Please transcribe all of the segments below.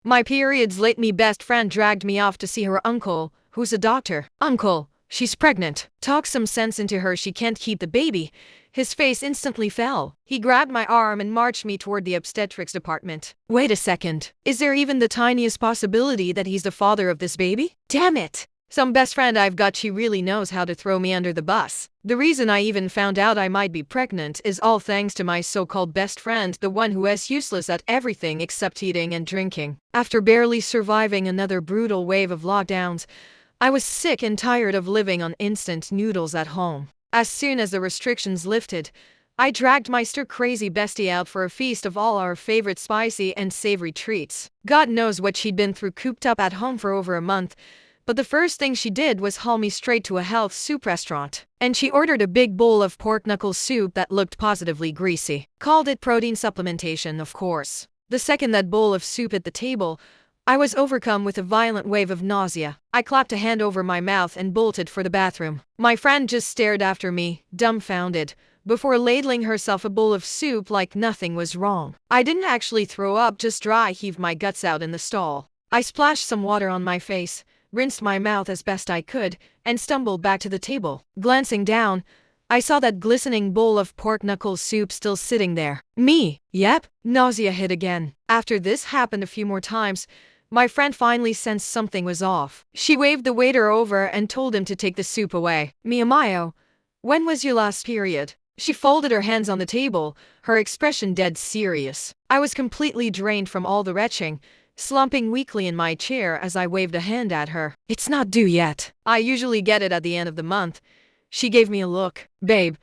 My period's late. Me best friend dragged me off to see her uncle, who's a doctor. Uncle, she's pregnant. Talk some sense into her, she can't keep the baby. His face instantly fell. He grabbed my arm and marched me toward the obstetrics department. Wait a second. Is there even the tiniest possibility that he's the father of this baby? Damn it! Some best friend I've got, she really knows how to throw me under the bus. The reason I even found out I might be pregnant is all thanks to my so-called best friend, the one who is useless at everything except eating and drinking. After barely surviving another brutal wave of lockdowns, I was sick and tired of living on instant noodles at home. As soon as the restrictions lifted, I dragged my stir-crazy bestie out for a feast of all our favorite spicy and savory treats. God knows what she'd been through cooped up at home for over a month, but the first thing she did was haul me straight to a health soup restaurant. And she ordered a big bowl of pork knuckle soup that looked positively greasy. Called it protein supplementation, of course. The second that bowl of soup hit the table, I was overcome with a violent wave of nausea. I clapped a hand over my mouth and bolted for the bathroom. My friend just stared after me, dumbfounded, before ladling herself a bowl of soup like nothing was wrong. I didn't actually throw up, just dry heaved my guts out in the stall. I splashed some water on my face, rinsed my mouth as best I could, and stumbled back to the table. Glancing down, I saw that glistening bowl of pork knuckle soup still sitting there. Me. Yep. Nausea hit again. After this happened a few more times, my friend finally sensed something was off. She waved the waiter over and told him to take the soup away. Mia Mayo, when was your last period? She folded her hands on the table, her expression dead serious. I was completely drained from all the retching, slumping weakly in my chair as I waved a hand at her. It's not due yet. I usually get it at the end of the month. She gave me a look. Babe,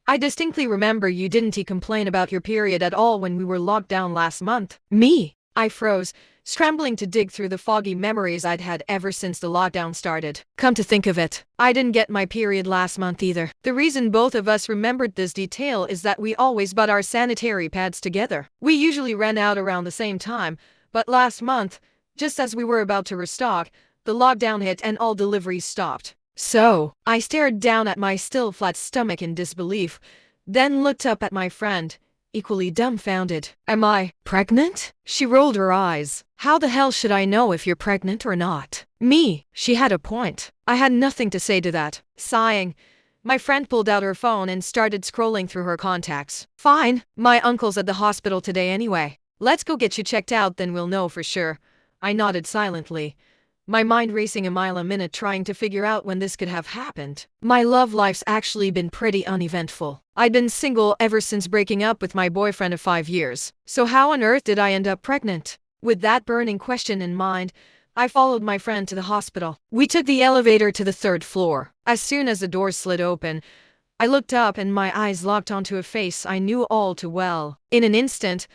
I distinctly remember you didn't complain about your period at all when we were locked down last month. Me? I froze, scrambling to dig through the foggy memories I'd had ever since the lockdown started. Come to think of it, I didn't get my period last month either. The reason both of us remembered this detail is that we always bought our sanitary pads together. We usually ran out around the same time, but last month, just as we were about to restock, the lockdown hit and all deliveries stopped. So, I stared down at my still flat stomach in disbelief, then looked up at my friend, equally dumbfounded. Am I pregnant? She rolled her eyes. How the hell should I know if you're pregnant or not? Me. She had a point. I had nothing to say to that. Sighing, my friend pulled out her phone and started scrolling through her contacts. Fine. My uncle's at the hospital today anyway. Let's go get you checked out, then we'll know for sure. I nodded silently, my mind racing a mile a minute trying to figure out when this could have happened. My love life's actually been pretty uneventful. I'd been single ever since breaking up with my boyfriend of 5 years. So how on earth did I end up pregnant? With that burning question in mind, I followed my friend to the hospital. We took the elevator to the 3rd floor. As soon as the doors slid open, I looked up and my eyes locked onto a face I knew all too well. In an instant,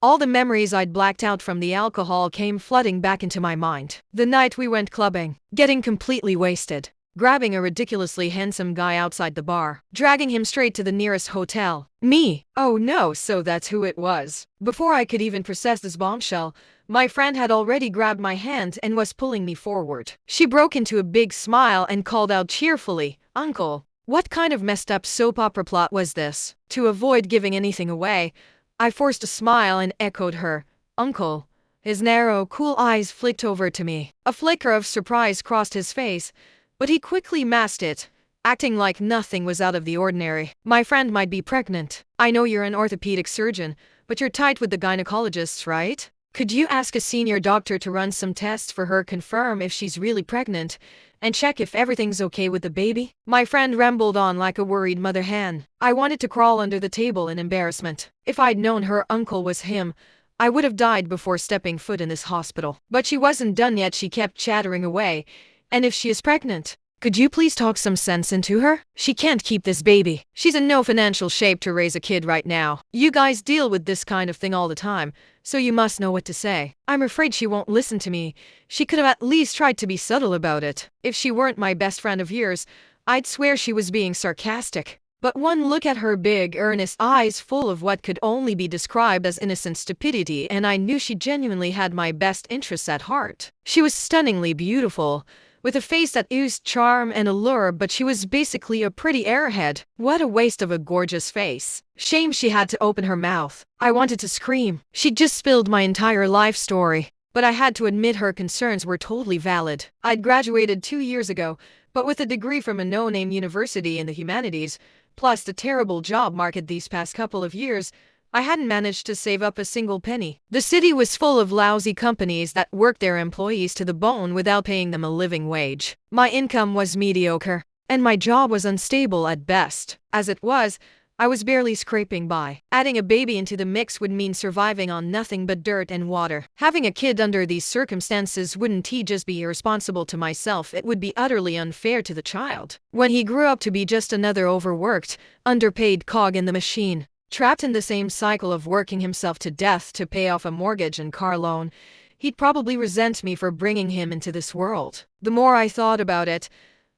all the memories I'd blacked out from the alcohol came flooding back into my mind. The night we went clubbing, getting completely wasted, grabbing a ridiculously handsome guy outside the bar, dragging him straight to the nearest hotel. Me. Oh no, so that's who it was. Before I could even process this bombshell, my friend had already grabbed my hand and was pulling me forward. She broke into a big smile and called out cheerfully, "Uncle, what kind of messed up soap opera plot was this?" To avoid giving anything away, I forced a smile and echoed her, "Uncle." His narrow, cool eyes flicked over to me. A flicker of surprise crossed his face, but he quickly masked it, acting like nothing was out of the ordinary. "My friend might be pregnant. I know you're an orthopedic surgeon, but you're tight with the gynecologists, right? Could you ask a senior doctor to run some tests for her, confirm if she's really pregnant, and check if everything's okay with the baby?" My friend rambled on like a worried mother hen. I wanted to crawl under the table in embarrassment. If I'd known her uncle was him, I would have died before stepping foot in this hospital. But she wasn't done yet. She kept chattering away. "And if she is pregnant, could you please talk some sense into her? She can't keep this baby. She's in no financial shape to raise a kid right now. You guys deal with this kind of thing all the time, so you must know what to say." I'm afraid she won't listen to me. She could have at least tried to be subtle about it. If she weren't my best friend of years, I'd swear she was being sarcastic. But one look at her big, earnest eyes full of what could only be described as innocent stupidity, and I knew she genuinely had my best interests at heart. She was stunningly beautiful, with a face that oozed charm and allure, but she was basically a pretty airhead. What a waste of a gorgeous face. Shame she had to open her mouth. I wanted to scream. She'd just spilled my entire life story. but I had to admit her concerns were totally valid. I'd graduated 2 years ago, but with a degree from a no-name university in the humanities, plus the terrible job market these past couple of years, I hadn't managed to save up a single penny. The city was full of lousy companies that worked their employees to the bone without paying them a living wage. My income was mediocre, and my job was unstable at best. As it was, I was barely scraping by. Adding a baby into the mix would mean surviving on nothing but dirt and water. Having a kid under these circumstances wouldn't just be irresponsible to myself, it would be utterly unfair to the child. When he grew up to be just another overworked, underpaid cog in the machine, trapped in the same cycle of working himself to death to pay off a mortgage and car loan, he'd probably resent me for bringing him into this world. The more I thought about it,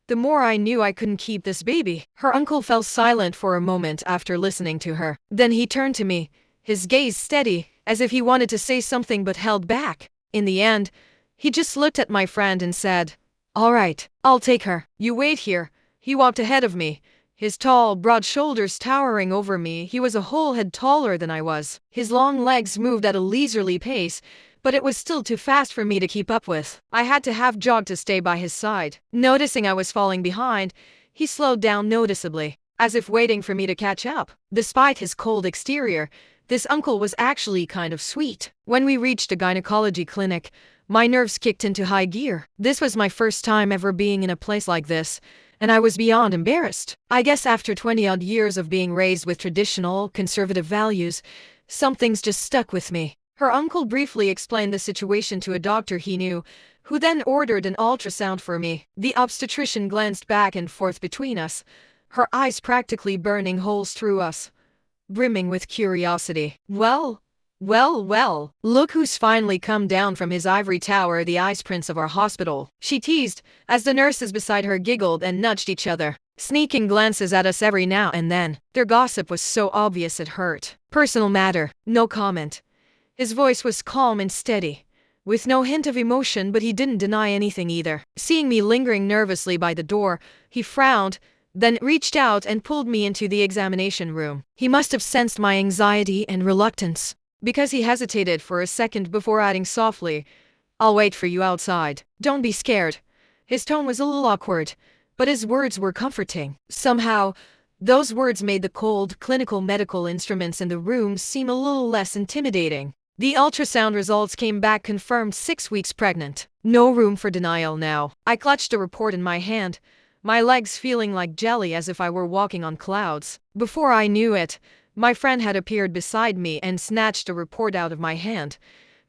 the more I knew I couldn't keep this baby. Her uncle fell silent for a moment after listening to her. Then he turned to me, his gaze steady, as if he wanted to say something but held back. In the end, he just looked at my friend and said, "All right, I'll take her. You wait here." He walked ahead of me, his tall, broad shoulders towering over me. He was a whole head taller than I was. His long legs moved at a leisurely pace, but it was still too fast for me to keep up with. I had to half jog to stay by his side. Noticing I was falling behind, he slowed down noticeably, as if waiting for me to catch up. Despite his cold exterior, this uncle was actually kind of sweet. When we reached a gynecology clinic, my nerves kicked into high gear. This was my first time ever being in a place like this, and I was beyond embarrassed. I guess after 20-odd years of being raised with traditional, conservative values, some things just stuck with me. Her uncle briefly explained the situation to a doctor he knew, who then ordered an ultrasound for me. The obstetrician glanced back and forth between us, her eyes practically burning holes through us, brimming with curiosity. Well, look who's finally come down from his ivory tower, the ice prince of our hospital, she teased, as the nurses beside her giggled and nudged each other, sneaking glances at us every now and then. Their gossip was so obvious it hurt. Personal matter, no comment. His voice was calm and steady, with no hint of emotion, but he didn't deny anything either. Seeing me lingering nervously by the door, he frowned, then reached out and pulled me into the examination room. He must have sensed my anxiety and reluctance, because he hesitated for a second before adding softly, "I'll wait for you outside. Don't be scared." His tone was a little awkward, but his words were comforting. Somehow, those words made the cold, clinical medical instruments in the room seem a little less intimidating. The ultrasound results came back confirmed 6 weeks pregnant. No room for denial now. I clutched a report in my hand, my legs feeling like jelly as if I were walking on clouds. Before I knew it, my friend had appeared beside me and snatched a report out of my hand,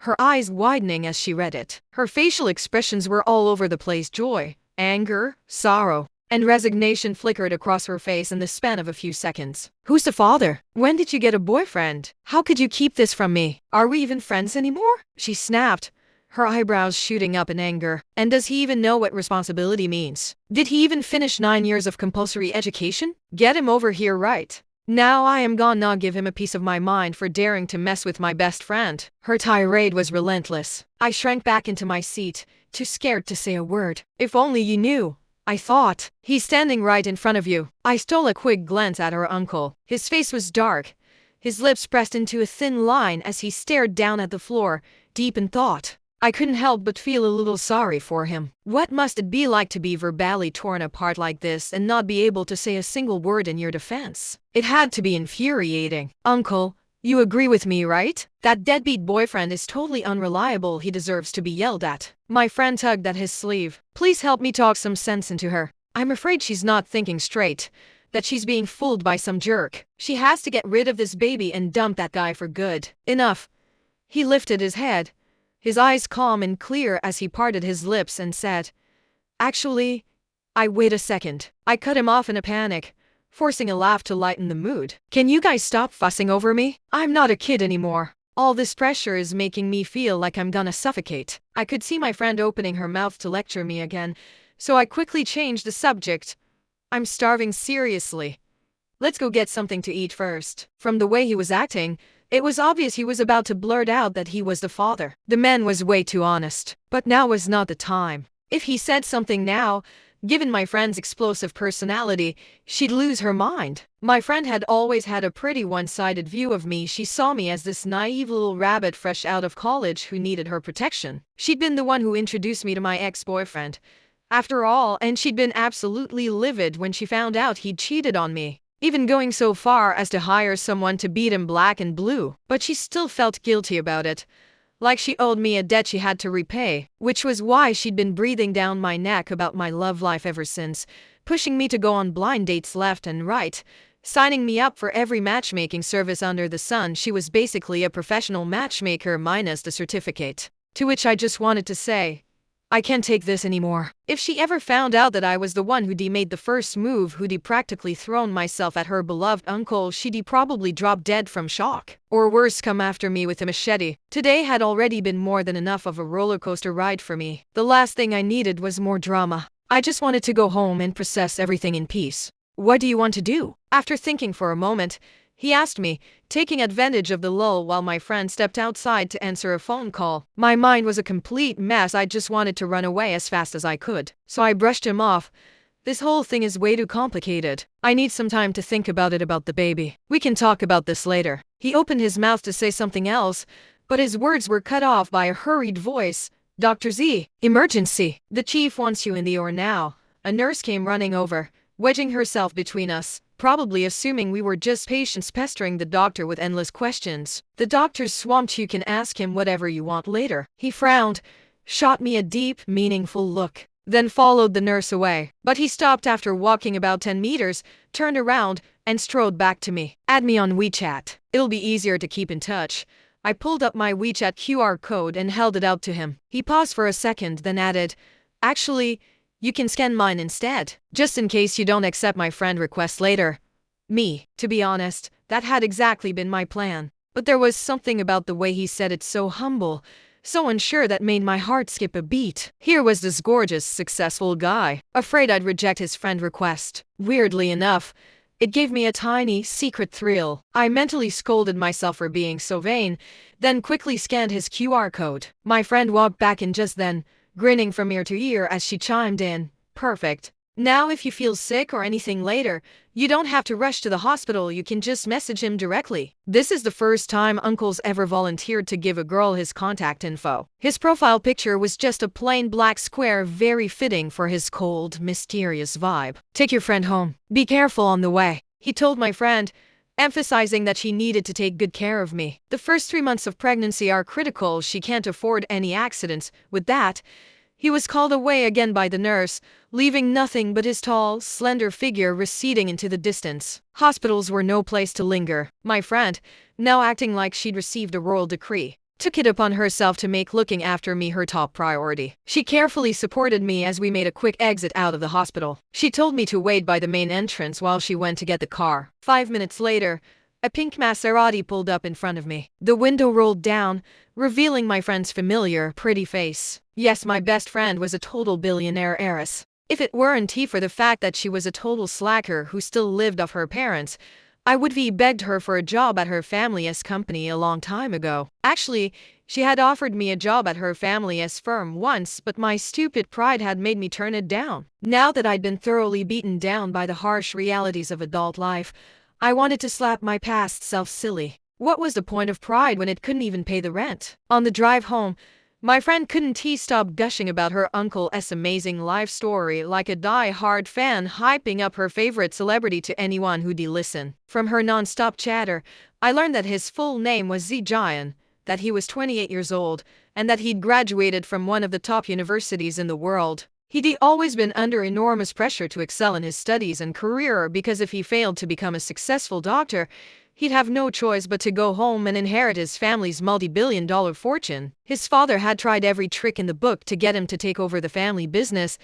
her eyes widening as she read it. Her facial expressions were all over the place. Joy, anger, sorrow, and resignation flickered across her face in the span of a few seconds. "Who's the father? When did you get a boyfriend? How could you keep this from me? Are we even friends anymore?" she snapped, her eyebrows shooting up in anger. "And does he even know what responsibility means? Did he even finish 9 years of compulsory education? Get him over here right now. I am gonna give him a piece of my mind for daring to mess with my best friend." Her tirade was relentless. I shrank back into my seat, too scared to say a word. "If only you knew," I thought. "He's standing right in front of you." I stole a quick glance at her uncle. His face was dark, his lips pressed into a thin line as he stared down at the floor, deep in thought. I couldn't help but feel a little sorry for him. What must it be like to be verbally torn apart like this and not be able to say a single word in your defense? It had to be infuriating. "Uncle, you agree with me, right? That deadbeat boyfriend is totally unreliable. He deserves to be yelled at." My friend tugged at his sleeve. "Please help me talk some sense into her. I'm afraid she's not thinking straight, that she's being fooled by some jerk. She has to get rid of this baby and dump that guy for good." "Enough." He lifted his head, his eyes calm and clear as he parted his lips and said, "Actually, wait a second." I cut him off in a panic, forcing a laugh to lighten the mood. "Can you guys stop fussing over me? I'm not a kid anymore. All this pressure is making me feel like I'm gonna suffocate." I could see my friend opening her mouth to lecture me again, so I quickly changed the subject. "I'm starving seriously. Let's go get something to eat first." From the way he was acting, it was obvious he was about to blurt out that he was the father. The man was way too honest. But now was not the time. If he said something now, Given my friend's explosive personality, she'd lose her mind. My friend had always had a pretty one-sided view of me. She saw me as this naive little rabbit fresh out of college who needed her protection. She'd been the one who introduced me to my ex-boyfriend, after all, and she'd been absolutely livid when she found out he'd cheated on me, even going so far as to hire someone to beat him black and blue. But she still felt guilty about it, like she owed me a debt she had to repay, which was why she'd been breathing down my neck about my love life ever since, pushing me to go on blind dates left and right, signing me up for every matchmaking service under the sun. She was basically a professional matchmaker minus the certificate. To which I just wanted to say, I can't take this anymore. If she ever found out that I was the one who'd made the first move, who'd practically thrown myself at her beloved uncle, she'd probably drop dead from shock. Or worse, come after me with a machete. Today had already been more than enough of a roller coaster ride for me. The last thing I needed was more drama. I just wanted to go home and process everything in peace. What do you want to do? After thinking for a moment, he asked me, taking advantage of the lull while my friend stepped outside to answer a phone call. My mind was a complete mess. I just wanted to run away as fast as I could. So I brushed him off. This whole thing is way too complicated. I need some time to think about the baby. We can talk about this later. He opened his mouth to say something else, but his words were cut off by a hurried voice. Dr. Z, emergency. The chief wants you in the OR now. A nurse came running over, wedging herself between us, probably assuming we were just patients pestering the doctor with endless questions. The doctor's swamped. You can ask him whatever you want later. He frowned, shot me a deep, meaningful look, then followed the nurse away. But he stopped after walking about 10 meters, turned around, and strode back to me. Add me on WeChat. It'll be easier to keep in touch. I pulled up my WeChat QR code and held it out to him. He paused for a second, then added, actually, you can scan mine instead, just in case you don't accept my friend request later. To be honest, that had exactly been my plan. But there was something about the way he said it, so humble, so unsure, that made my heart skip a beat. Here was this gorgeous, successful guy, afraid I'd reject his friend request. Weirdly enough, it gave me a tiny, secret thrill. I mentally scolded myself for being so vain, then quickly scanned his QR code. My friend walked back in just then, grinning from ear to ear as she chimed in, perfect. Now if you feel sick or anything later, you don't have to rush to the hospital. You can just message him directly. This is the first time Uncle's ever volunteered to give a girl his contact info. His profile picture was just a plain black square, very fitting for his cold, mysterious vibe. Take your friend home. Be careful on the way, he told my friend, emphasizing that she needed to take good care of me. The first 3 months of pregnancy are critical. She can't afford any accidents. With that, he was called away again by the nurse, leaving nothing but his tall, slender figure receding into the distance. Hospitals were no place to linger. My friend, now acting like she'd received a royal decree, took it upon herself to make looking after me her top priority. She carefully supported me as we made a quick exit out of the hospital. She told me to wait by the main entrance while she went to get the car. 5 minutes later, a pink Maserati pulled up in front of me. The window rolled down, revealing my friend's familiar, pretty face. Yes, my best friend was a total billionaire heiress. If it weren't for the fact that she was a total slacker who still lived off her parents, I would have begged her for a job at her family's company a long time ago. Actually, she had offered me a job at her family's firm once, but my stupid pride had made me turn it down. Now that I'd been thoroughly beaten down by the harsh realities of adult life, I wanted to slap my past self silly. What was the point of pride when it couldn't even pay the rent? On the drive home, my friend couldn't stop gushing about her uncle's amazing life story like a die-hard fan hyping up her favorite celebrity to anyone who'd listen. From her non-stop chatter, I learned that his full name was Z Jian, that he was 28 years old, and that he'd graduated from one of the top universities in the world. He'd always been under enormous pressure to excel in his studies and career, because if he failed to become a successful doctor, he'd have no choice but to go home and inherit his family's multi-billion-dollar fortune. His father had tried every trick in the book to get him to take over the family business,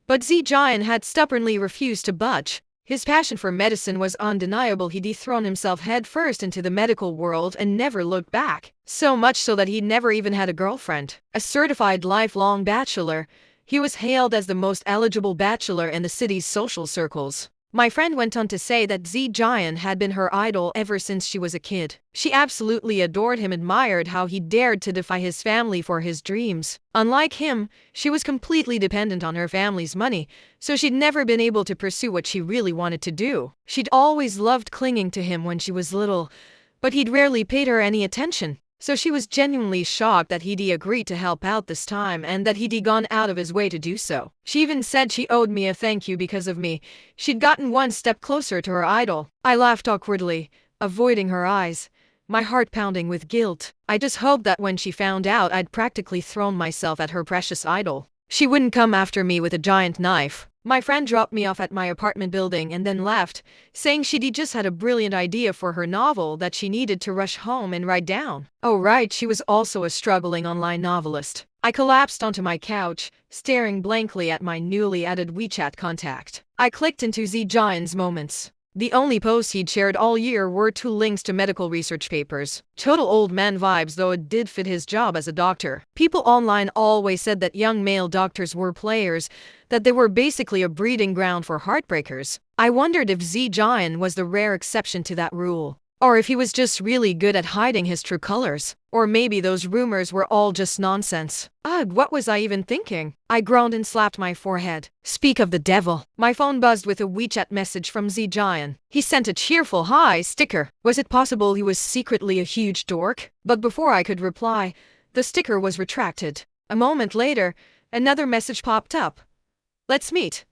but Z Jian had stubbornly refused to budge. His passion for medicine was undeniable. He'd thrown himself headfirst into the medical world and never looked back. So much so that he'd never even had a girlfriend. A certified lifelong bachelor, he was hailed as the most eligible bachelor in the city's social circles. My friend went on to say that Jian had been her idol ever since she was a kid. She absolutely adored him, admired how he dared to defy his family for his dreams. Unlike him, she was completely dependent on her family's money, so she'd never been able to pursue what she really wanted to do. She'd always loved clinging to him when she was little, but he'd rarely paid her any attention. So she was genuinely shocked that he'd agreed to help out this time and that he'd gone out of his way to do so. She even said she owed me a thank you because of me. She'd gotten one step closer to her idol. I laughed awkwardly, avoiding her eyes, my heart pounding with guilt. I just hoped that when she found out I'd practically thrown myself at her precious idol, she wouldn't come after me with a giant knife. My friend dropped me off at my apartment building and then left, saying she'd just had a brilliant idea for her novel that she needed to rush home and write down. Oh right, she was also a struggling online novelist. I collapsed onto my couch, staring blankly at my newly added WeChat contact. I clicked into Jian's moments. The only posts he'd shared all year were 2 links to medical research papers. Total old man vibes, though it did fit his job as a doctor. People online always said that young male doctors were players, that they were basically a breeding ground for heartbreakers. I wondered if Jian was the rare exception to that rule, or if he was just really good at hiding his true colors. Or maybe those rumors were all just nonsense. Ugh, what was I even thinking? I groaned and slapped my forehead. Speak of the devil. My phone buzzed with a WeChat message from Jian. He sent a cheerful hi sticker. Was it possible he was secretly a huge dork? But before I could reply, the sticker was retracted. A moment later, another message popped up. Let's meet.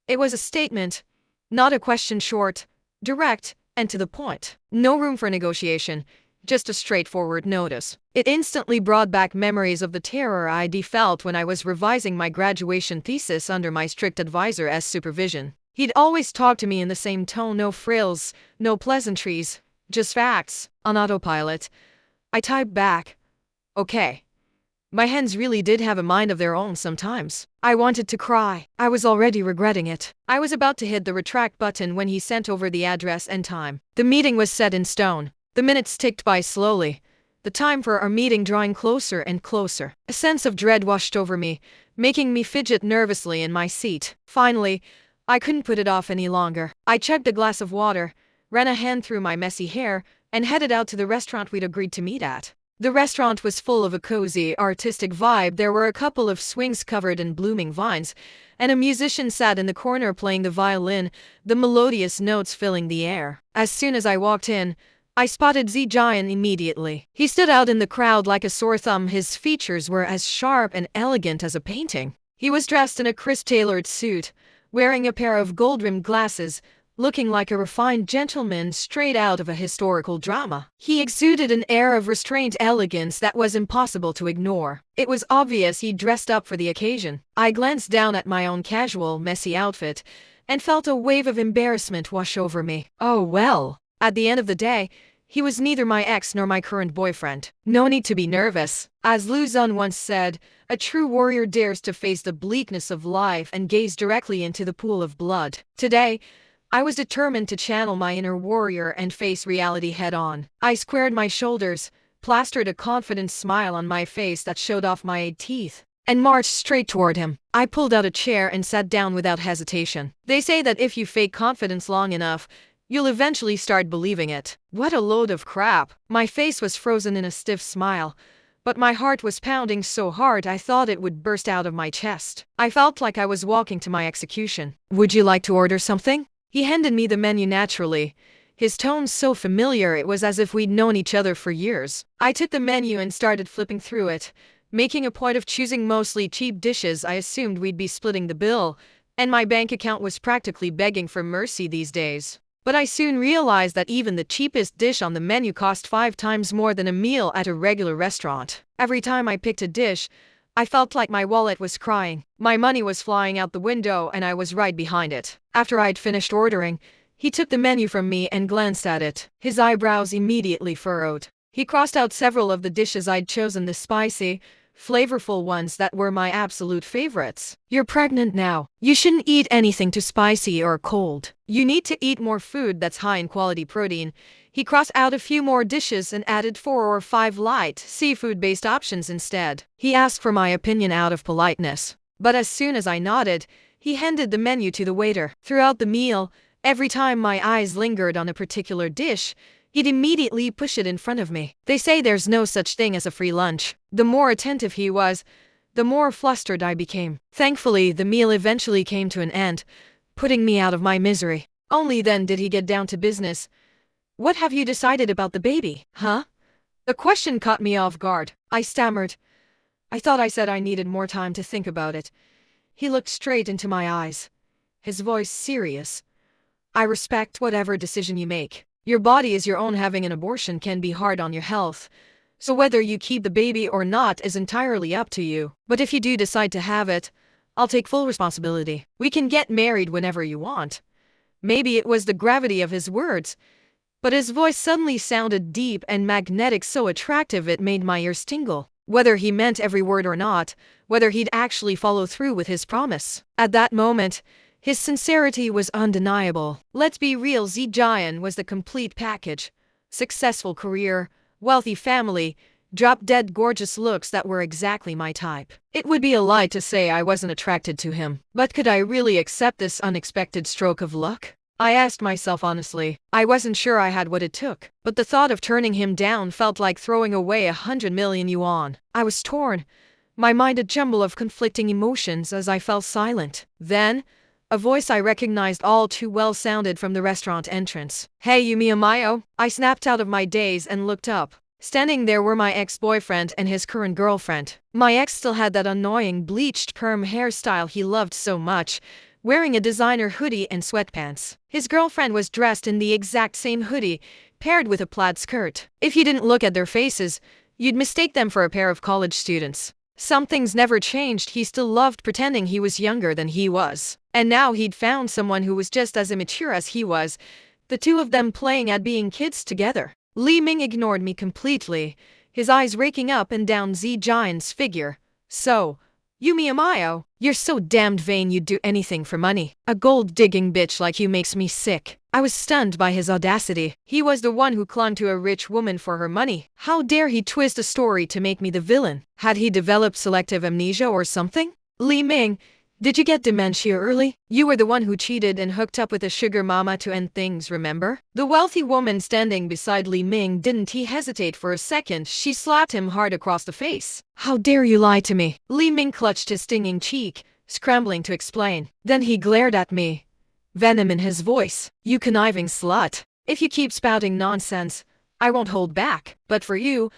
It was a statement, not a question, short, direct, and to the point. No room for negotiation, just a straightforward notice. It instantly brought back memories of the terror I'd felt when I was revising my graduation thesis under my strict advisor's supervision. He'd always talk to me in the same tone, no frills, no pleasantries, just facts. On autopilot, I typed back, okay. My hands really did have a mind of their own sometimes. I wanted to cry. I was already regretting it. I was about to hit the retract button when he sent over the address and time. The meeting was set in stone. The minutes ticked by slowly, the time for our meeting drawing closer and closer. A sense of dread washed over me, making me fidget nervously in my seat. Finally, I couldn't put it off any longer. I chugged a glass of water, ran a hand through my messy hair, and headed out to the restaurant we'd agreed to meet at. The restaurant was full of a cozy, artistic vibe. There were a couple of swings covered in blooming vines, and a musician sat in the corner playing the violin, the melodious notes filling the air. As soon as I walked in, I spotted Jian immediately. He stood out in the crowd like a sore thumb. His features were as sharp and elegant as a painting. He was dressed in a crisp-tailored suit, wearing a pair of gold-rimmed glasses, looking like a refined gentleman straight out of a historical drama. He exuded an air of restrained elegance that was impossible to ignore. It was obvious he'd dressed up for the occasion. I glanced down at my own casual, messy outfit and felt a wave of embarrassment wash over me. Oh well. At the end of the day, he was neither my ex nor my current boyfriend. No need to be nervous. As Lu Xun once said, a true warrior dares to face the bleakness of life and gaze directly into the pool of blood. Today, I was determined to channel my inner warrior and face reality head-on. I squared my shoulders, plastered a confident smile on my face that showed off my teeth, and marched straight toward him. I pulled out a chair and sat down without hesitation. They say that if you fake confidence long enough, you'll eventually start believing it. What a load of crap. My face was frozen in a stiff smile, but my heart was pounding so hard I thought it would burst out of my chest. I felt like I was walking to my execution. Would you like to order something? He handed me the menu naturally, his tone so familiar it was as if we'd known each other for years. I took the menu and started flipping through it, making a point of choosing mostly cheap dishes. I assumed we'd be splitting the bill, and my bank account was practically begging for mercy these days. But I soon realized that even the cheapest dish on the menu cost 5 times more than a meal at a regular restaurant. Every time I picked a dish, I felt like my wallet was crying. My money was flying out the window and I was right behind it. After I'd finished ordering, he took the menu from me and glanced at it. His eyebrows immediately furrowed. He crossed out several of the dishes I'd chosen, the spicy, flavorful ones that were my absolute favorites. You're pregnant now. You shouldn't eat anything too spicy or cold. You need to eat more food that's high in quality protein. He crossed out a few more dishes and added 4 or 5 light, seafood-based options instead. He asked for my opinion out of politeness, but as soon as I nodded, he handed the menu to the waiter. Throughout the meal, Every time my eyes lingered on a particular dish, he'd immediately push it in front of me. They say there's no such thing as a free lunch. The more attentive he was, the more flustered I became. Thankfully, the meal eventually came to an end, putting me out of my misery. Only then did he get down to business. "What have you decided about the baby, huh?" The question caught me off guard. I stammered. "I thought I said I needed more time to think about it." He looked straight into my eyes, his voice serious. "I respect whatever decision you make. Your body is your own. Having an abortion can be hard on your health, so whether you keep the baby or not is entirely up to you. But if you do decide to have it, I'll take full responsibility. We can get married whenever you want." Maybe it was the gravity of his words, but his voice suddenly sounded deep and magnetic, so attractive it made my ears tingle. Whether he meant every word or not, whether he'd actually follow through with his promise. At that moment, his sincerity was undeniable. Let's be real, Zijian was the complete package. Successful career, wealthy family, drop-dead gorgeous looks that were exactly my type. It would be a lie to say I wasn't attracted to him. But could I really accept this unexpected stroke of luck? I asked myself honestly. I wasn't sure I had what it took, but the thought of turning him down felt like throwing away 100 million yuan. I was torn, my mind a jumble of conflicting emotions as I fell silent. Then, a voice I recognized all too well sounded from the restaurant entrance. "Hey, Yumi Amayo." I snapped out of my daze and looked up. Standing there were my ex-boyfriend and his current girlfriend. My ex still had that annoying bleached perm hairstyle he loved so much, wearing a designer hoodie and sweatpants. His girlfriend was dressed in the exact same hoodie, paired with a plaid skirt. If you didn't look at their faces, you'd mistake them for a pair of college students. Some things never changed. He still loved pretending he was younger than he was. And now he'd found someone who was just as immature as he was, the two of them playing at being kids together. Li Ming ignored me completely, his eyes raking up and down Zijian's figure. "So, Yumi Amayo, you're so damned vain you'd do anything for money. A gold-digging bitch like you makes me sick." I was stunned by his audacity. He was the one who clung to a rich woman for her money. How dare he twist a story to make me the villain? Had he developed selective amnesia or something? "Li Ming, did you get dementia early? You were the one who cheated and hooked up with a sugar mama to end things, remember?" The wealthy woman standing beside Li Ming didn't hesitate for a second. She slapped him hard across the face. "How dare you lie to me?" Li Ming clutched his stinging cheek, scrambling to explain. Then he glared at me, venom in his voice. "You conniving slut. If you keep spouting nonsense, I won't hold back. But for you,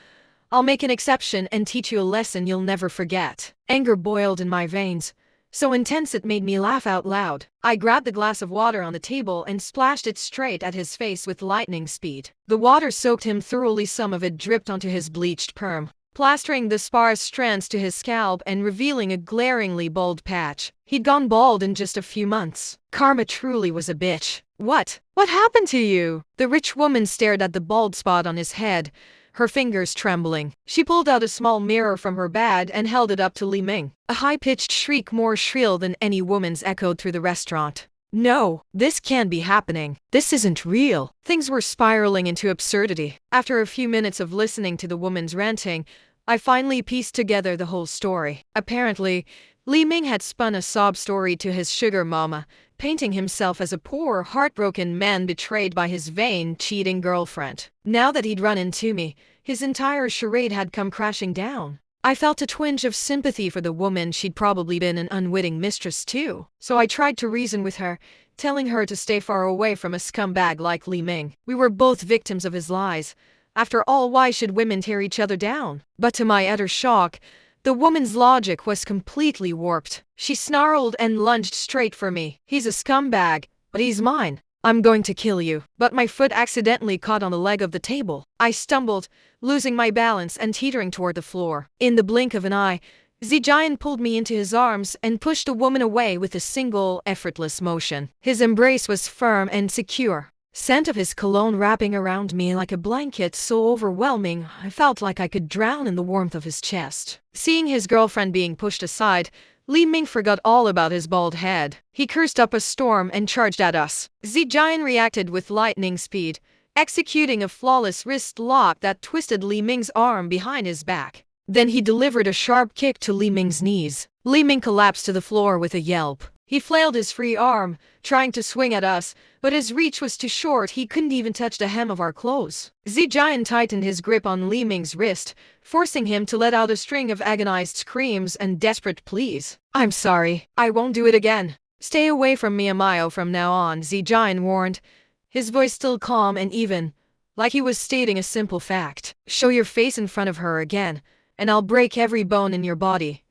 I'll make an exception and teach you a lesson you'll never forget." Anger boiled in my veins, so intense it made me laugh out loud. I grabbed the glass of water on the table and splashed it straight at his face with lightning speed. The water soaked him thoroughly. Some of it dripped onto his bleached perm, plastering the sparse strands to his scalp and revealing a glaringly bald patch. He'd gone bald in just a few months. Karma truly was a bitch. What happened to you?" The rich woman stared at the bald spot on his head, her fingers trembling. She pulled out a small mirror from her bag and held it up to Li Ming. A high-pitched shriek more shrill than any woman's echoed through the restaurant. "No, this can't be happening. This isn't real." Things were spiraling into absurdity. After a few minutes of listening to the woman's ranting, I finally pieced together the whole story. Apparently, Li Ming had spun a sob story to his sugar mama, painting himself as a poor, heartbroken man betrayed by his vain, cheating girlfriend. Now that he'd run into me, his entire charade had come crashing down. I felt a twinge of sympathy for the woman. She'd probably been an unwitting mistress too. So I tried to reason with her, telling her to stay far away from a scumbag like Li Ming. We were both victims of his lies. After all, why should women tear each other down? But to my utter shock, the woman's logic was completely warped. She snarled and lunged straight for me. "He's a scumbag, but he's mine. I'm going to kill you." But my foot accidentally caught on the leg of the table. I stumbled, losing my balance and teetering toward the floor. In the blink of an eye, Zijian pulled me into his arms and pushed the woman away with a single, effortless motion. His embrace was firm and secure, scent of his cologne wrapping around me like a blanket so overwhelming I felt like I could drown in the warmth of his chest. Seeing his girlfriend being pushed aside, Li Ming forgot all about his bald head. He cursed up a storm and charged at us. Zijian reacted with lightning speed, executing a flawless wrist lock that twisted Li Ming's arm behind his back. Then he delivered a sharp kick to Li Ming's knees. Li Ming collapsed to the floor with a yelp. He flailed his free arm, trying to swing at us, but his reach was too short. He couldn't even touch the hem of our clothes. Zijian tightened his grip on Li Ming's wrist, forcing him to let out a string of agonized screams and desperate pleas. "I'm sorry. I won't do it again. Stay away from me a mile from now on," Zijian warned, his voice still calm and even, like he was stating a simple fact. "Show your face in front of her again, and I'll break every bone in your body."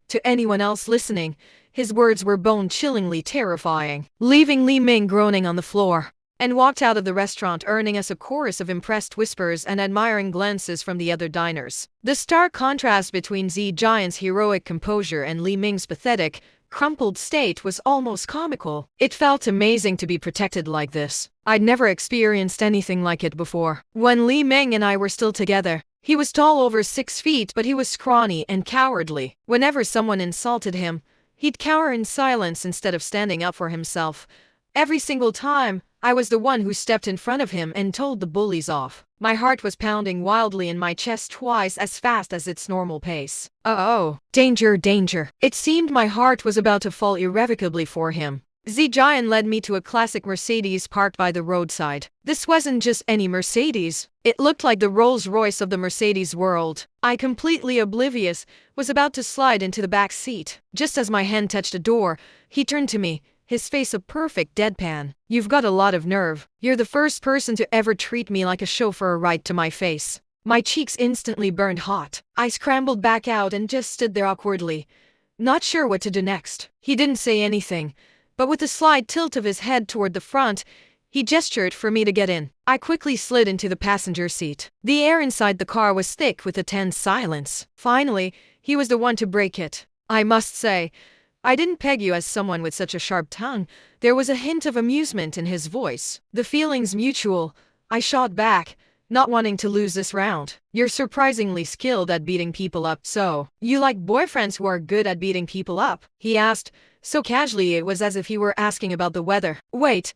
To anyone else listening, his words were bone-chillingly terrifying, leaving Li Ming groaning on the floor, and walked out of the restaurant, earning us a chorus of impressed whispers and admiring glances from the other diners. The stark contrast between Zijian's heroic composure and Li Ming's pathetic, crumpled state was almost comical. It felt amazing to be protected like this. I'd never experienced anything like it before. When Li Ming and I were still together, he was tall, over 6 feet, but he was scrawny and cowardly. Whenever someone insulted him, he'd cower in silence instead of standing up for himself. Every single time, I was the one who stepped in front of him and told the bullies off. My heart was pounding wildly in my chest twice as fast as its normal pace. Oh, danger, danger. It seemed my heart was about to fall irrevocably for him. Zijian led me to a classic Mercedes parked by the roadside. This wasn't just any Mercedes. It looked like the Rolls-Royce of the Mercedes world. I, completely oblivious, was about to slide into the back seat. Just as my hand touched the door, he turned to me, his face a perfect deadpan. "You've got a lot of nerve. You're the first person to ever treat me like a chauffeur," right to my face. My cheeks instantly burned hot. I scrambled back out and just stood there awkwardly, not sure what to do next. He didn't say anything, but with a slight tilt of his head toward the front, he gestured for me to get in. I quickly slid into the passenger seat. The air inside the car was thick with a tense silence. Finally, he was the one to break it. "I must say, I didn't peg you as someone with such a sharp tongue." There was a hint of amusement in his voice. "The feeling's mutual," I shot back, not wanting to lose this round. "You're surprisingly skilled at beating people up." "So, you like boyfriends who are good at beating people up?" he asked, so casually it was as if he were asking about the weather. Wait,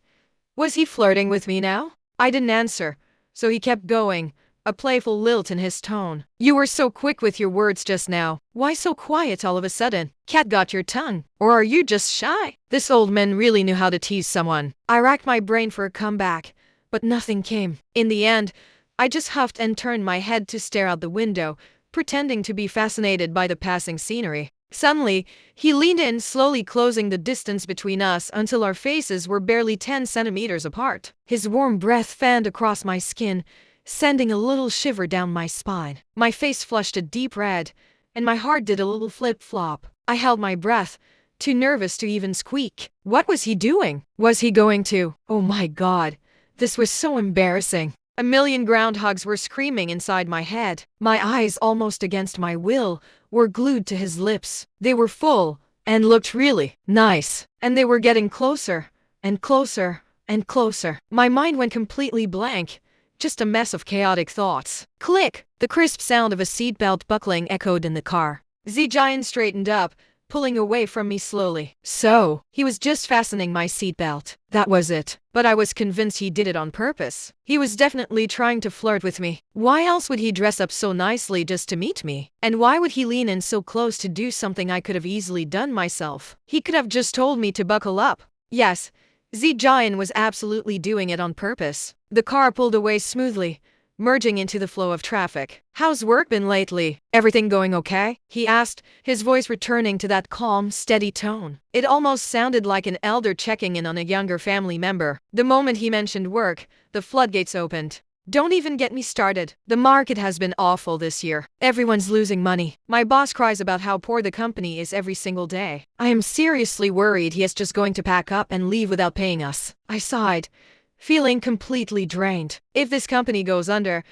was he flirting with me now? I didn't answer, so he kept going, a playful lilt in his tone. "You were so quick with your words just now. Why so quiet all of a sudden? Cat got your tongue? Or are you just shy?" This old man really knew how to tease someone. I racked my brain for a comeback, but nothing came. In the end, I just huffed and turned my head to stare out the window, pretending to be fascinated by the passing scenery. Suddenly, he leaned in, slowly closing the distance between us until our faces were barely 10 centimeters apart. His warm breath fanned across my skin, sending a little shiver down my spine. My face flushed a deep red, and my heart did a little flip-flop. I held my breath, too nervous to even squeak. What was he doing? Was he going to? Oh my God, this was so embarrassing. A million groundhogs were screaming inside my head. My eyes, almost against my will, were glued to his lips. They were full and looked really nice, and they were getting closer and closer and closer. My mind went completely blank, just a mess of chaotic thoughts. Click! The crisp sound of a seatbelt buckling echoed in the car. Zijian straightened up, pulling away from me slowly. So, he was just fastening my seatbelt. That was it. But I was convinced he did it on purpose. He was definitely trying to flirt with me. Why else would he dress up so nicely just to meet me? And why would he lean in so close to do something I could have easily done myself? He could have just told me to buckle up. Yes, Zijian was absolutely doing it on purpose. The car pulled away smoothly, merging into the flow of traffic. "How's work been lately? Everything going okay?" he asked, his voice returning to that calm, steady tone. It almost sounded like an elder checking in on a younger family member. The moment he mentioned work, the floodgates opened. Don't even get me started. The market has been awful this year. Everyone's losing money. My boss cries about how poor the company is every single day. I am seriously worried he is just going to pack up and leave without paying us. I sighed, feeling completely drained. If this company goes under,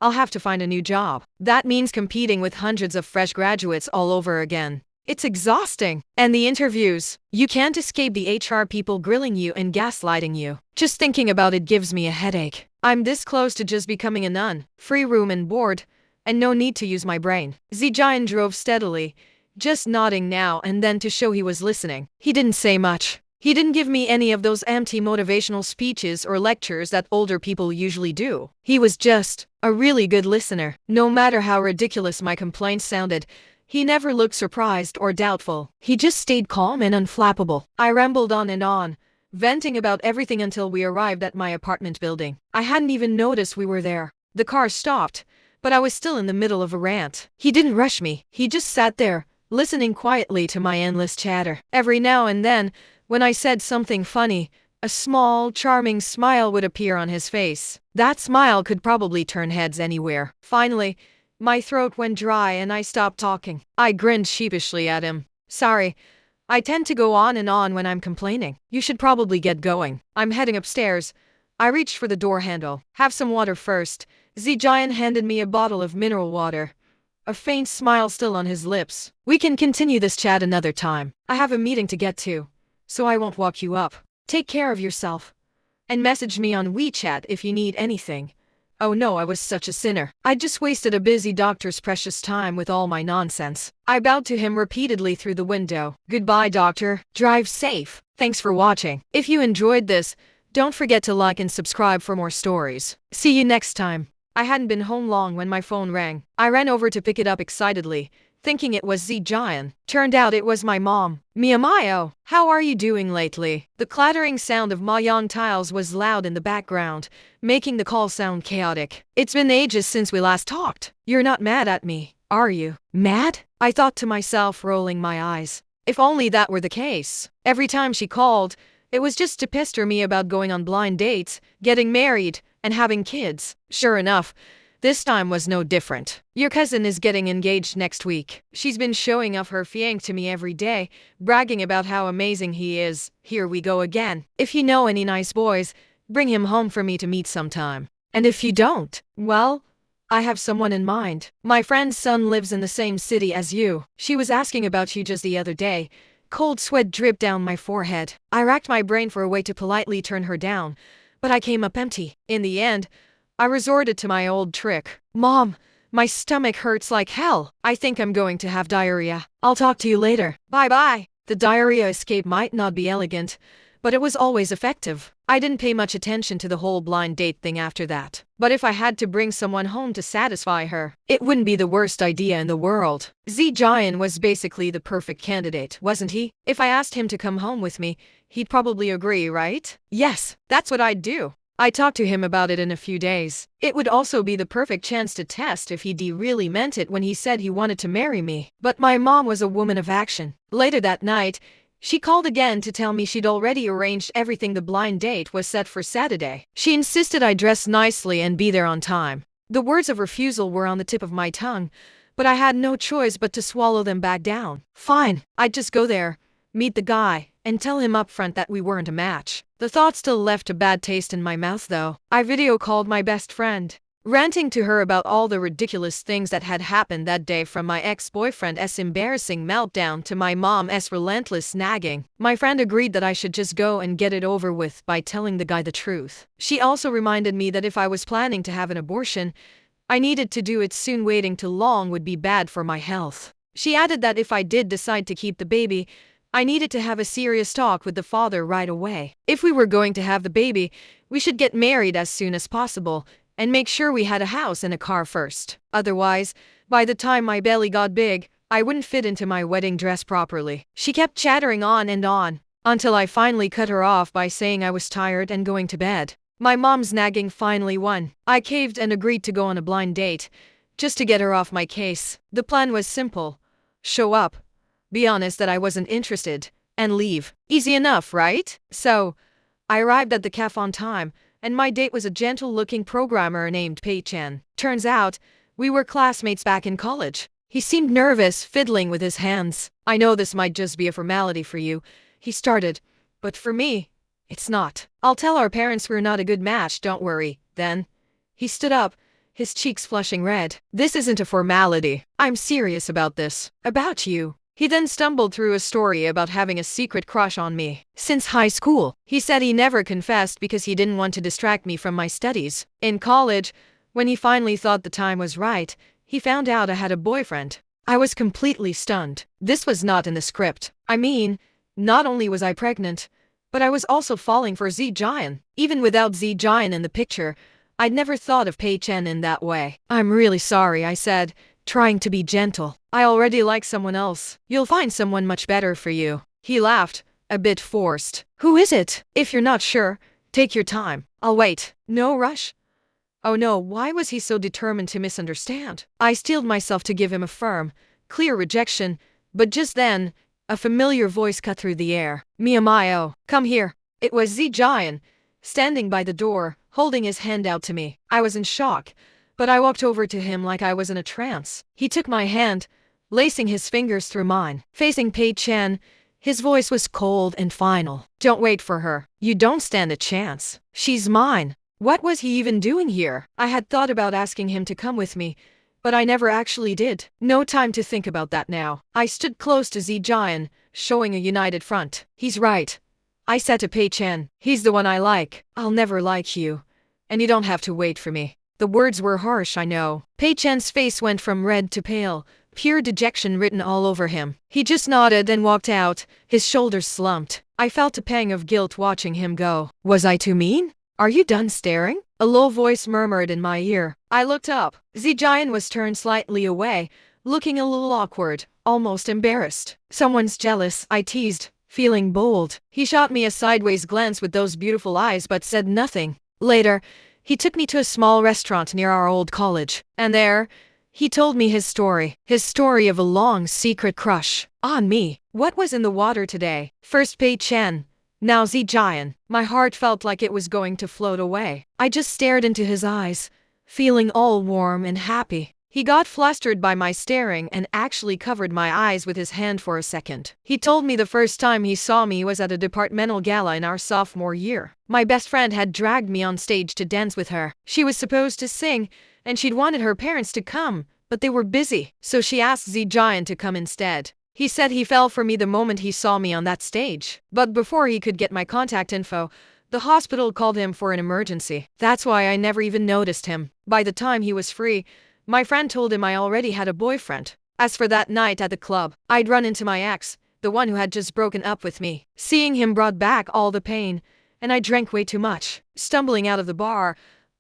I'll have to find a new job. That means competing with hundreds of fresh graduates all over again. It's exhausting. And the interviews. You can't escape the HR people grilling you and gaslighting you. Just thinking about it gives me a headache. I'm this close to just becoming a nun. Free room and board, and no need to use my brain. Zijian drove steadily, just nodding now and then to show he was listening. He didn't say much. He didn't give me any of those empty motivational speeches or lectures that older people usually do. He was just a really good listener. No matter how ridiculous my complaints sounded, He never looked surprised or doubtful. He just stayed calm and unflappable. I rambled on and on, venting about everything until we arrived at my apartment building. I hadn't even noticed we were there. The car stopped, but I was still in the middle of a rant. He didn't rush me. He just sat there, listening quietly to my endless chatter. Every now and then, when I said something funny, a small, charming smile would appear on his face. That smile could probably turn heads anywhere. Finally, my throat went dry and I stopped talking. I grinned sheepishly at him. Sorry, I tend to go on and on when I'm complaining. You should probably get going. I'm heading upstairs. I reached for the door handle. Have some water first. Z Giant handed me a bottle of mineral water, a faint smile still on his lips. We can continue this chat another time. I have a meeting to get to, so I won't walk you up. Take care of yourself. And message me on WeChat if you need anything. Oh no, I was such a sinner. I just wasted a busy doctor's precious time with all my nonsense. I bowed to him repeatedly through the window. Goodbye, doctor. Drive safe. Thanks for watching. If you enjoyed this, don't forget to like and subscribe for more stories. See you next time. I hadn't been home long when my phone rang. I ran over to pick it up excitedly, thinking it was Z Giant. Turned out it was my mom. Mia Mayo, how are you doing lately? The clattering sound of mahjong tiles was loud in the background, making the call sound chaotic. It's been ages since we last talked. You're not mad at me, are you? Mad? I thought to myself, rolling my eyes. If only that were the case. Every time she called, it was just to pester me about going on blind dates, getting married, and having kids. Sure enough, this time was no different. Your cousin is getting engaged next week. She's been showing off her fiancé to me every day, bragging about how amazing he is. Here we go again. If you know any nice boys, bring him home for me to meet sometime. And if you don't, well, I have someone in mind. My friend's son lives in the same city as you. She was asking about you just the other day. Cold sweat dripped down my forehead. I racked my brain for a way to politely turn her down, but I came up empty. In the end, I resorted to my old trick. Mom, my stomach hurts like hell. I think I'm going to have diarrhea. I'll talk to you later. Bye-bye. The diarrhea escape might not be elegant, but it was always effective. I didn't pay much attention to the whole blind date thing after that. But if I had to bring someone home to satisfy her, it wouldn't be the worst idea in the world. Z Giant was basically the perfect candidate, wasn't he? If I asked him to come home with me, he'd probably agree, right? Yes, that's what I'd do. I talked to him about it in a few days. It would also be the perfect chance to test if he really meant it when he said he wanted to marry me. But my mom was a woman of action. Later that night, she called again to tell me she'd already arranged everything. The blind date was set for Saturday. She insisted I dress nicely and be there on time. The words of refusal were on the tip of my tongue, but I had no choice but to swallow them back down. Fine, I'd just go there, meet the guy, and tell him up front that we weren't a match. The thought still left a bad taste in my mouth though. I video called my best friend, ranting to her about all the ridiculous things that had happened that day, from my ex-boyfriend's embarrassing meltdown to my mom's relentless nagging. My friend agreed that I should just go and get it over with by telling the guy the truth. She also reminded me that if I was planning to have an abortion, I needed to do it soon. Waiting too long would be bad for my health. She added that if I did decide to keep the baby, I needed to have a serious talk with the father right away. If we were going to have the baby, we should get married as soon as possible and make sure we had a house and a car first. Otherwise, by the time my belly got big, I wouldn't fit into my wedding dress properly. She kept chattering on and on, until I finally cut her off by saying I was tired and going to bed. My mom's nagging finally won. I caved and agreed to go on a blind date, just to get her off my case. The plan was simple. Show up, be honest that I wasn't interested, and leave. Easy enough, right? So, I arrived at the cafe on time, and my date was a gentle-looking programmer named Pei Chen. Turns out, we were classmates back in college. He seemed nervous, fiddling with his hands. I know this might just be a formality for you, he started, but for me, it's not. I'll tell our parents we're not a good match, don't worry. Then, he stood up, his cheeks flushing red. This isn't a formality. I'm serious about this. About you. He then stumbled through a story about having a secret crush on me since high school. He said he never confessed because he didn't want to distract me from my studies. In college, when he finally thought the time was right, he found out I had a boyfriend. I was completely stunned. This was not in the script. I mean, not only was I pregnant, but I was also falling for Z Giant. Even without Z Giant in the picture, I'd never thought of Pei Chen in that way. I'm really sorry, I said, trying to be gentle. I already like someone else. You'll find someone much better for you. He laughed, a bit forced. Who is it? If you're not sure, take your time. I'll wait. No rush. Oh no, why was he so determined to misunderstand? I steeled myself to give him a firm, clear rejection, but just then, a familiar voice cut through the air. Mia Mayo, come here. It was Zijian, standing by the door, holding his hand out to me. I was in shock, but I walked over to him like I was in a trance. He took my hand, lacing his fingers through mine. Facing Pei Chen, his voice was cold and final. Don't wait for her. You don't stand a chance. She's mine. What was he even doing here? I had thought about asking him to come with me, but I never actually did. No time to think about that now. I stood close to Zijian, showing a united front. He's right. I said to Pei Chen, he's the one I like. I'll never like you. And you don't have to wait for me. The words were harsh, I know. Pei Chen's face went from red to pale, pure dejection written all over him. He just nodded and walked out, his shoulders slumped. I felt a pang of guilt watching him go. Was I too mean? Are you done staring? A low voice murmured in my ear. I looked up. Zijian was turned slightly away, looking a little awkward, almost embarrassed. Someone's jealous, I teased, feeling bold. He shot me a sideways glance with those beautiful eyes but said nothing. Later, he took me to a small restaurant near our old college. And there, he told me his story of a long secret crush on me. What was in the water today? First Pei Chen, now Zijian. My heart felt like it was going to float away. I just stared into his eyes, feeling all warm and happy. He got flustered by my staring and actually covered my eyes with his hand for a second. He told me the first time he saw me was at a departmental gala in our sophomore year. My best friend had dragged me on stage to dance with her. She was supposed to sing, and she'd wanted her parents to come, but they were busy, so she asked Zijian to come instead. He said he fell for me the moment he saw me on that stage. But before he could get my contact info, the hospital called him for an emergency. That's why I never even noticed him. By the time he was free, my friend told him I already had a boyfriend. As for that night at the club, I'd run into my ex, the one who had just broken up with me. Seeing him brought back all the pain, and I drank way too much. Stumbling out of the bar,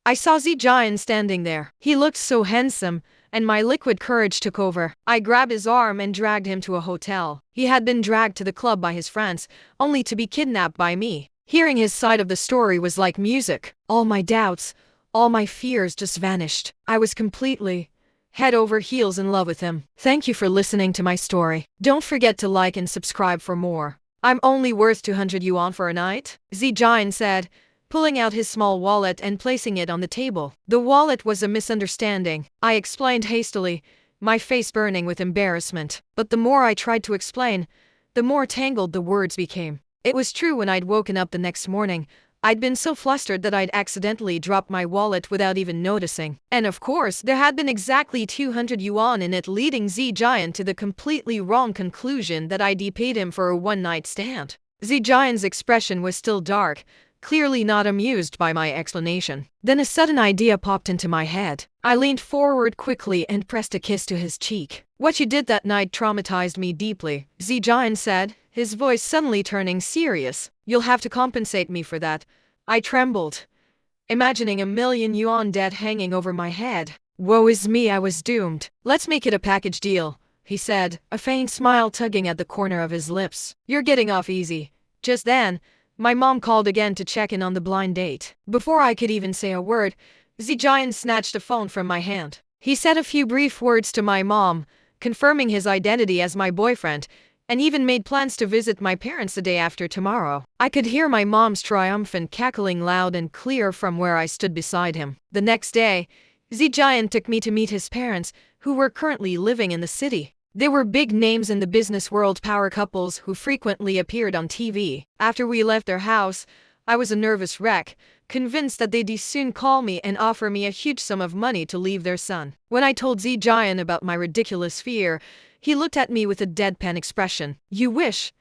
I saw Zijian standing there. He looked so handsome, and my liquid courage took over. I grabbed his arm and dragged him to a hotel. He had been dragged to the club by his friends, only to be kidnapped by me. Hearing his side of the story was like music. All my doubts, all my fears just vanished. I was completely, head over heels in love with him. Thank you for listening to my story. Don't forget to like and subscribe for more. I'm only worth 200 yuan for a night, Zijian said, pulling out his small wallet and placing it on the table. The wallet was a misunderstanding, I explained hastily, my face burning with embarrassment. But the more I tried to explain, the more tangled the words became. It was true. When I'd woken up the next morning, I'd been so flustered that I'd accidentally dropped my wallet without even noticing. And of course, there had been exactly 200 yuan in it, leading Zijian to the completely wrong conclusion that I'd paid him for a one-night stand. Zijian's expression was still dark, clearly not amused by my explanation. Then a sudden idea popped into my head. I leaned forward quickly and pressed a kiss to his cheek. What you did that night traumatized me deeply, Zijian said, his voice suddenly turning serious. You'll have to compensate me for that. I trembled, imagining 1,000,000 yuan debt hanging over my head. Woe is me, I was doomed. Let's make it a package deal, he said, a faint smile tugging at the corner of his lips. You're getting off easy. Just then, my mom called again to check in on the blind date. Before I could even say a word, Zijian snatched the phone from my hand. He said a few brief words to my mom, confirming his identity as my boyfriend, and even made plans to visit my parents the day after tomorrow. I could hear my mom's triumphant cackling loud and clear from where I stood beside him. The next day, Zijian took me to meet his parents, who were currently living in the city. They were big names in the business world, power couples who frequently appeared on TV. After we left their house, I was a nervous wreck, convinced that they'd soon call me and offer me a huge sum of money to leave their son. When I told Zijian about my ridiculous fear, he looked at me with a deadpan expression. You wish?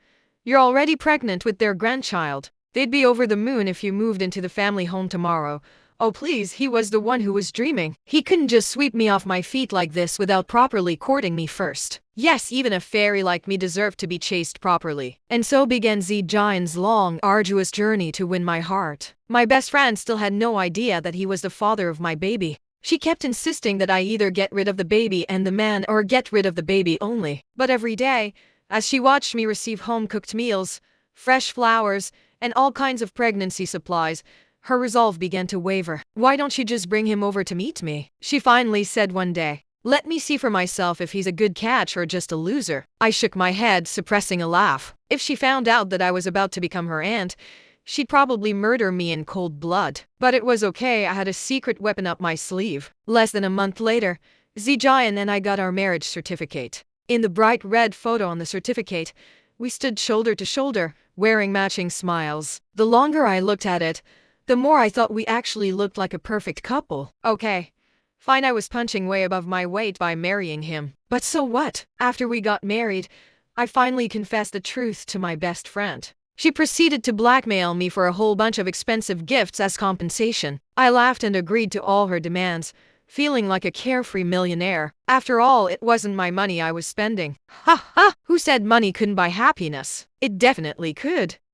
You're already pregnant with their grandchild. They'd be over the moon if you moved into the family home tomorrow. Oh please, he was the one who was dreaming. He couldn't just sweep me off my feet like this without properly courting me first. Yes, even a fairy like me deserved to be chased properly. And so began Zijian's long, arduous journey to win my heart. My best friend still had no idea that he was the father of my baby. She kept insisting that I either get rid of the baby and the man or get rid of the baby only. But every day, as she watched me receive home-cooked meals, fresh flowers, and all kinds of pregnancy supplies, her resolve began to waver. "Why don't you just bring him over to meet me?" she finally said one day. "Let me see for myself if he's a good catch or just a loser." I shook my head, suppressing a laugh. If she found out that I was about to become her aunt, she'd probably murder me in cold blood. But it was okay, I had a secret weapon up my sleeve. Less than a month later, Zijian and I got our marriage certificate. In the bright red photo on the certificate, we stood shoulder to shoulder, wearing matching smiles. The longer I looked at it, the more I thought we actually looked like a perfect couple. Okay, fine, I was punching way above my weight by marrying him. But so what? After we got married, I finally confessed the truth to my best friend. She proceeded to blackmail me for a whole bunch of expensive gifts as compensation. I laughed and agreed to all her demands, feeling like a carefree millionaire. After all, it wasn't my money I was spending. Ha ha! Who said money couldn't buy happiness? It definitely could.